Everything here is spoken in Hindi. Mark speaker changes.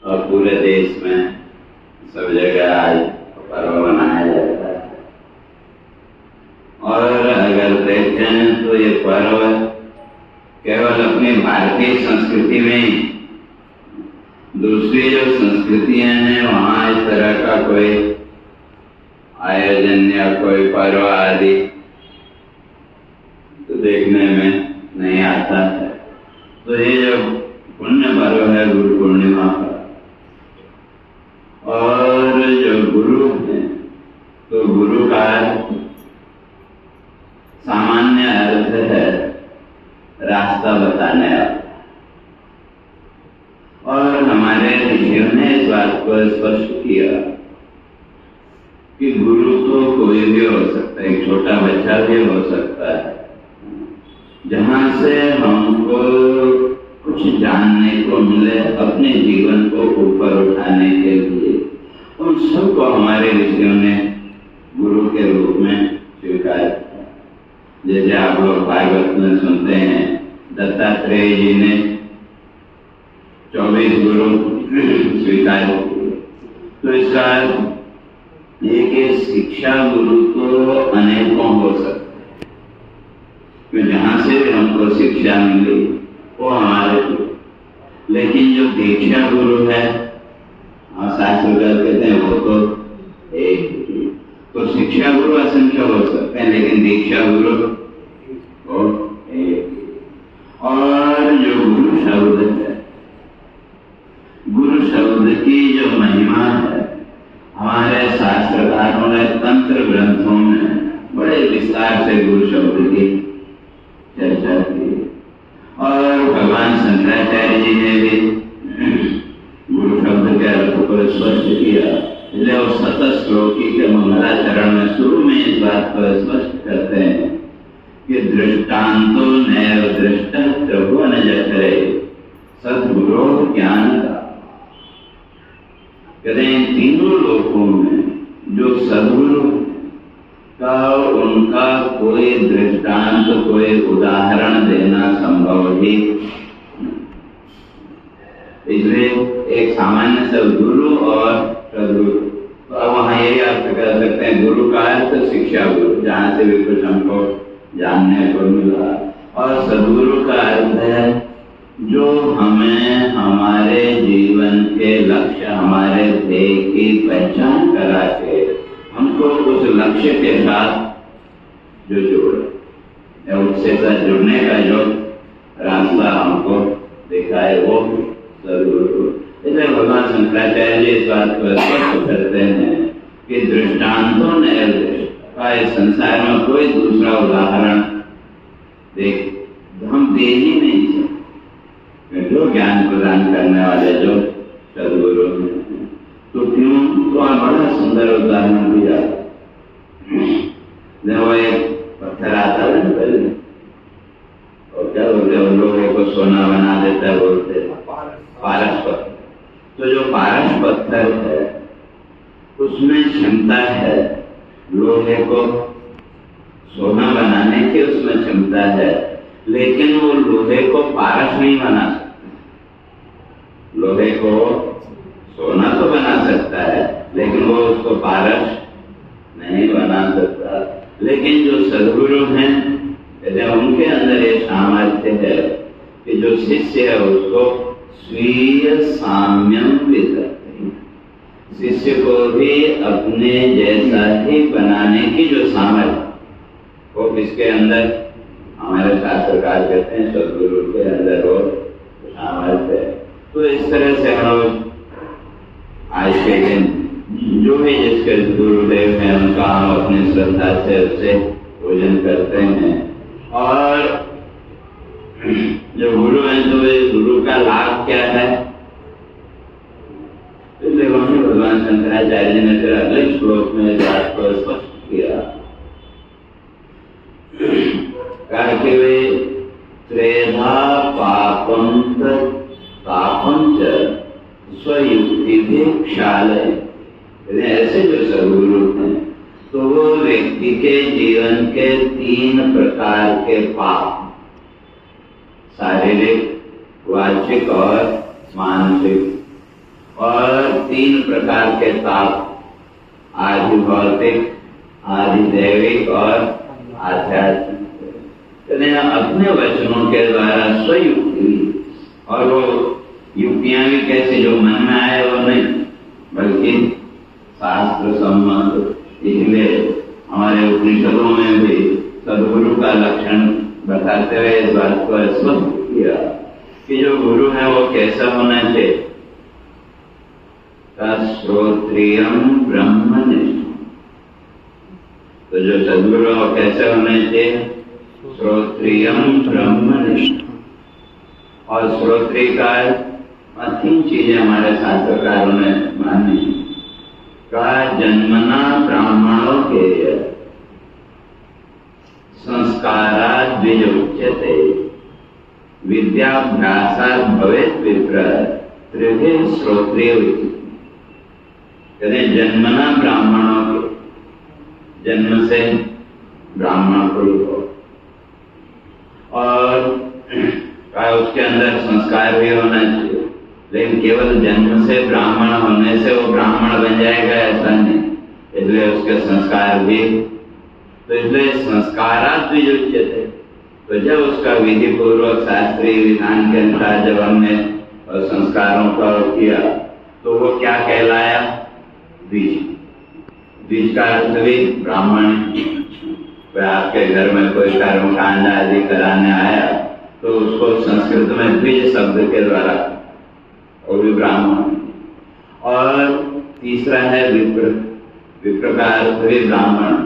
Speaker 1: और पूरे देश में सब जगह आज पर्व मनाया जाता है। और अगर देखें तो ये पर्व केवल अपनी भारतीय संस्कृति में, दूसरी जो संस्कृतियां हैं वहाँ इस तरह का कोई आयोजन या कोई पर्व आदि तो देखने में नहीं आता है। तो ये जो पुण्य पर्व है गुरु पूर्णिमा का, और जो गुरु है तो गुरु का सामान्य अर्थ है रास्ता बताने वाला। और हमारे ऋषियों ने इस बात को स्पष्ट किया कि गुरु तो कोई भी हो सकता है, एक छोटा बच्चा भी हो सकता है, जहाँ से हमको कुछ जानने को मिले अपने जीवन को ऊपर उठाने के लिए। उन सबको हमारे ऋषियों ने गुरु के रूप में स्वीकार किया। जैसे आप लोग भागवत में सुनते हैं दत्तात्रेय जी ने 24 गुरु स्वीकार किए। तो इसका एक शिक्षा गुरु तो अनेकों हो सकते हैं, कि जहाँ से भी हमको शिक्षा मिली वो हमारे गुरु। लेकिन जो दीक्षा गुरु है, शास्त्रकार कहते हैं वो तो एक। तो शिक्षा गुरु असंख्य हो सकते हैं, लेकिन दीक्षा गुरु वो एक। और जो गुरु शब्द है, गुरु शब्द की जो महिमा है, हमारे शास्त्रकारों ने तंत्र ग्रंथों में बड़े विस्तार से गुरु शब्द की चर्चा की। और भगवान शंकराचार्य जी ने भी गुरु शब्द के अर्थ को स्पष्ट किया। इसलिए वो सतत श्लोकी के मंगलाचरण में शुरू में इस बात को स्पष्ट करते हैं कि दृष्टांतो नैव दृष्ट त्रिभुवन जठरे सद्गुरो ज्ञान का। कहते हैं तीनों लोकों में जो सद्गुरु का उनका कोई दृष्टांत, कोई उदाहरण देना संभव ही। इसलिए एक सामान्य सद्गुरु और सद्गुरु, तो अब वहाँ यही अर्थ कर सकते हैं गुरु का अर्थ शिक्षा गुरु, जहाँ से भी कुछ हमको जानने को मिला। और सद्गुरु का अर्थ है जो हमें हमारे जीवन के लक्ष्य, हमारे ध्येय की पहचान करा के हमको उस लक्ष्य के साथ जो जोड़े, उससे साथ जुड़ने का जो रास्ता हमको दिखाए वो सद्गुरु। इसलिए भगवान शंकराचार्य जी इस बात को स्पष्ट करते हैं कि दृष्टांतों ने इस संसार में कोई दूसरा उदाहरण हम दे ही नहीं सकते जो ज्ञान प्रदान करने वाले जो सद्गुरु हैं। तो क्यों, तो बड़ा सुंदर उदाहरण दिया। वो एक पत्थर आता है ना पहले, और क्या बोलते हैं लोहे को सोना बना देता है, बोलते पारस पत्थर। तो जो पारस पत्थर है उसमें क्षमता है लोहे को सोना बनाने की, उसमें क्षमता है, लेकिन वो लोहे को पारस नहीं बना सकता। लोहे को सोना तो बना सकता है, लेकिन वो उसको पारस नहीं बना सकता। लेकिन जो सद्गुरु हैं, उनके अंदर ये सामर्थ्य है कि जो शिष्य है उसको स्वीय साम्यम विदते, शिष्य को भी अपने जैसा ही बनाने की जो सामर्थ्य वो किसके अंदर, हमारे शास्त्रकार कहते हैं सद्गुरु के अंदर वो सामर्थ्य है। तो इस तरह से हम आज के दिन जो भी जिसके गुरुदेव हैं उनका हम अपनी श्रद्धा से उससे पूजन करते हैं। और जो गुरु है तो गुरु का लाभ क्या है, इसलिए वहीं भगवान शंकराचार्य जी ने फिर अगले श्लोक में इस बात को स्पष्ट किया। कहा कि वे त्रेधा पापम तापम च स्वयुक्ति भी क्षालय। ऐसे जो सद्गुरु हैं तो वो व्यक्ति के जीवन के 3 प्रकार के पाप, शारीरिक, वाचिक और मानसिक, तीन प्रकार के ताप, आदि भौतिक, आदि दैविक और आध्यात्मिक, अपने वचनों के द्वारा स्वयुक्ति, और वो युक्तियां भी कैसे जो मन में आए वो नहीं, बल्कि शास्त्र सम्मत। इसलिए हमारे उपनिषदों में भी सदगुरु का लक्षण बताते हुए इस बात को स्पष्ट किया कि जो गुरु है वो कैसा होना चाहिए। श्रोत्रियम ब्रह्मनिष्ठ, तो जो सदगुरु वो कैसे होने चाहिए? श्रोत्रियम ब्रह्मनिष्ठ। और श्रोत्रिय का तीन चीजें हमारे शास्त्रकारों ने मानी। का जन्मना ब्राह्मणों के संस्कारात् द्विज उच्यते, विद्याभ्यासात् भवेत् विप्र, त्रिभिः श्रोत्रिय उच्यते। कहते जन्मना ब्राह्मणों के, जन्म से ब्राह्मण कुल हो, और उसके अंदर संस्कार भी होना चाहिए। लेकिन केवल जन्म से ब्राह्मण होने से वो ब्राह्मण बन जाएगा ऐसा नहीं, इसलिए उसके संस्कार भी, तो इसलिए संस्कारात् द्विज उच्यते। तो जब उसका विधि पूर्वक शास्त्रीय विधान के अनुसार जब हमने संस्कारों का किया तो वो क्या कहलाया? द्विज। द्विज का अर्थ भी ब्राह्मण। आपके घर में कोई कर्मकांड आदि कराने आया तो उसको संस्कृत में द्विज शब्द के द्वारा, वो भी ब्राह्मण। और तीसरा है विप्र। विप्र का अर्थ भी ब्राह्मण।